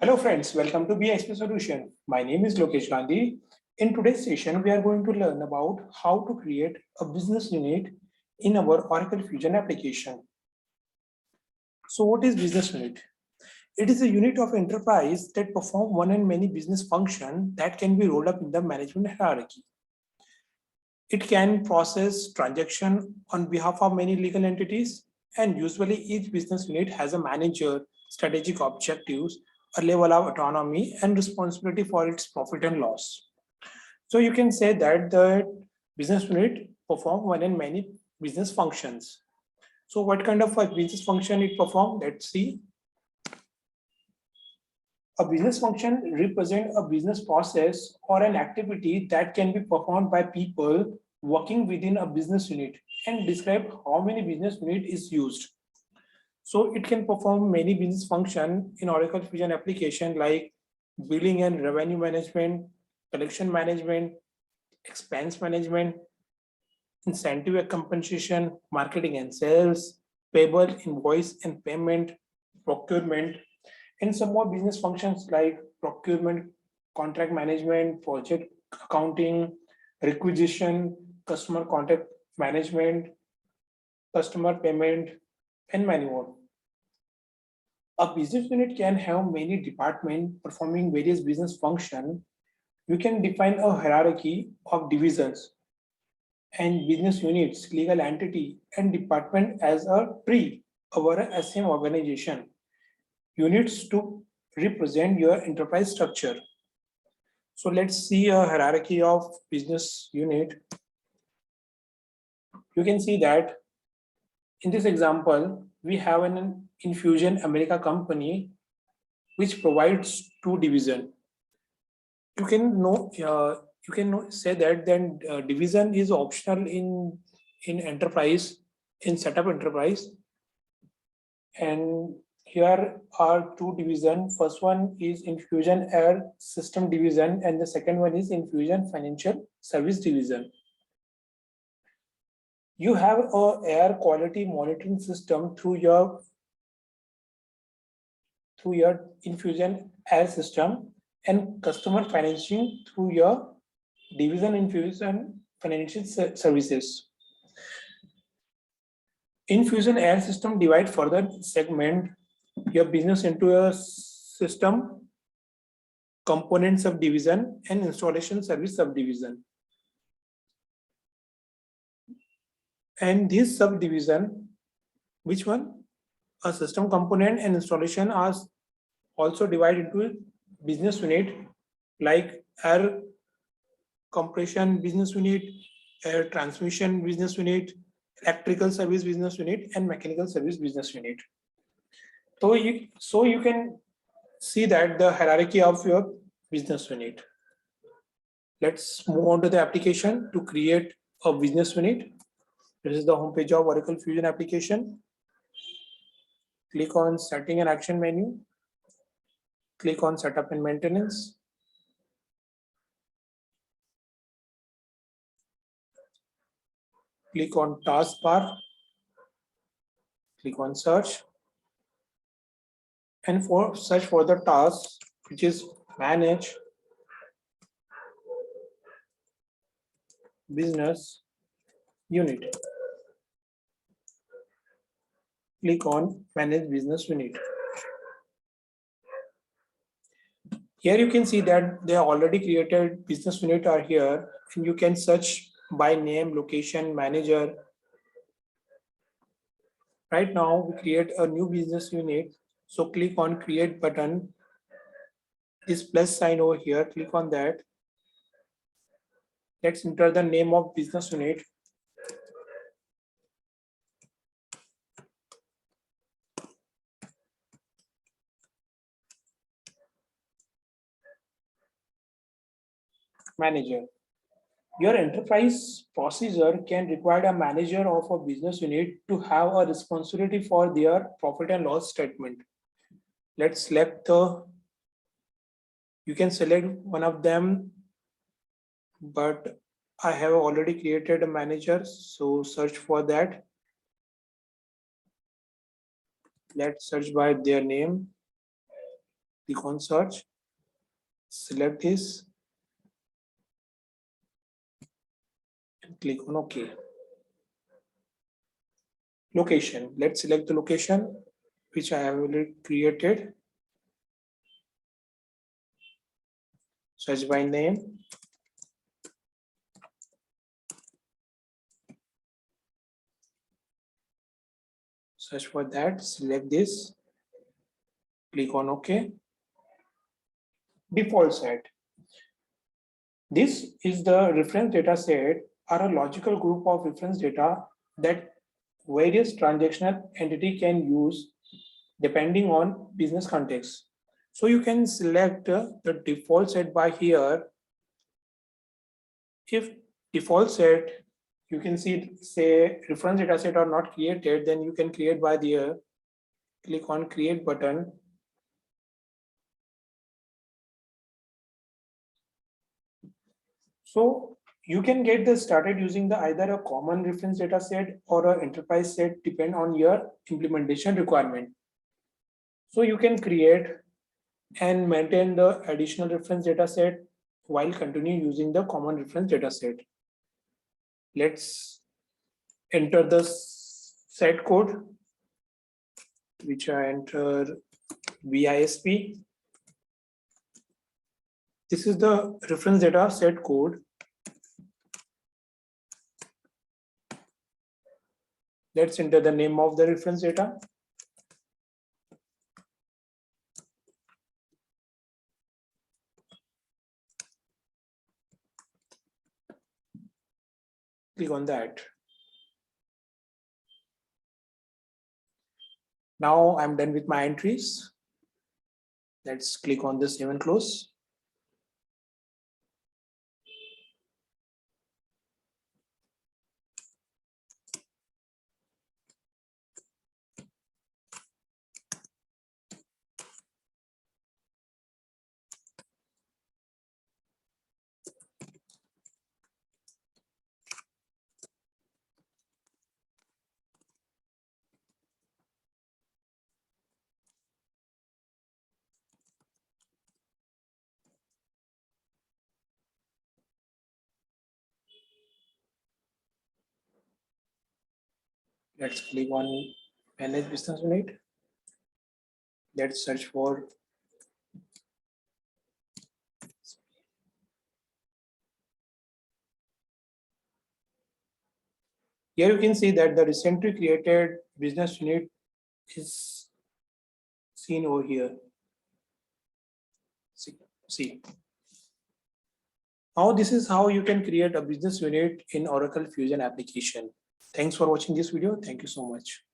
Hello friends, welcome to BISP Solution. My name is Lokesh Gandhi. In today's session, we are going to learn about how to create a business unit in our Oracle Fusion application. So what is business unit? It is a unit of enterprise that perform one and many business functions that can be rolled up in the management hierarchy. It can process transaction on behalf of many legal entities, and usually each business unit has a manager, strategic objectives, a level of autonomy and responsibility for its profit and loss. So you can say that the business unit perform one and many business functions. So what kind of a business function it perform? Let's see. A business function represents a business process or an activity that can be performed by people working within a business unit and describe how many business unit is used. So it can perform many business function in Oracle Fusion application like billing and revenue management, collection management, expense management, incentive and compensation, marketing and sales, payable, invoice and payment, procurement, and some more business functions like procurement, contract management, project accounting, requisition, customer contact management, customer payment, and many more. A business unit can have many departments performing various business functions. You can define a hierarchy of divisions and business units, legal entity, and department as a tree over a same organization. Units to represent your enterprise structure. So let's see a hierarchy of business unit. You can see that in this example, we have an Infusion America company which provides two divisions. You can say that then division is optional in enterprise, in setup enterprise, and here are two divisions. First one is Infusion Air System division and the second one is Infusion Financial Service division. You have a air quality monitoring system through your Infusion Air system and customer financing through your division Infusion Financial Services. Infusion Air system divide further segment your business into a system component subdivision and installation service subdivision. And this subdivision, which one? A system component and installation are also divided into business unit like air compression business unit, air transmission business unit, electrical service business unit, and mechanical service business unit. So you can see that the hierarchy of your business unit. Let's move on to the application to create a business unit. This is the homepage of Oracle Fusion application. Click on Setting and Action menu. Click on Setup and Maintenance. Click on Taskbar. Click on Search. And search for the task which is Manage Business Unit. Click on Manage Business Unit. Here you can see that they are already created business unit are here, and you can search by name, location, manager. Right now we create a new business unit. So click on Create button. This plus sign over here, click on that. Let's enter the name of business unit. Manager. Your enterprise procedure can require a manager of a business unit to have a responsibility for their profit and loss statement. Let's select you can select one of them, but I have already created a manager, so search for that. Let's search by their name. click on search, select this, and click on OK. Location, let's select the location which I have already created. Search by name. Search for that, select this, click on OK. Default set. This is the reference data set are a logical group of reference data that various transactional entity can use depending on business context. So you can select the default set by here. If default set, you can see say reference data set are not created, then you can create by there. Click on create button. So you can get this started using the either a common reference data set or an enterprise set, depend on your implementation requirement. So you can create and maintain the additional reference data set while continue using the common reference data set. Let's enter the set code, which I enter BISP. This is the reference data set code. Let's enter the name of the reference data. Click on that. Now I'm done with my entries. Let's click on the save and close. Let's click on manage business unit. Let's search for here. You can see that the recently created business unit is seen over here. See. Now this is how you can create a business unit in Oracle Fusion application. Thanks for watching this video. Thank you so much.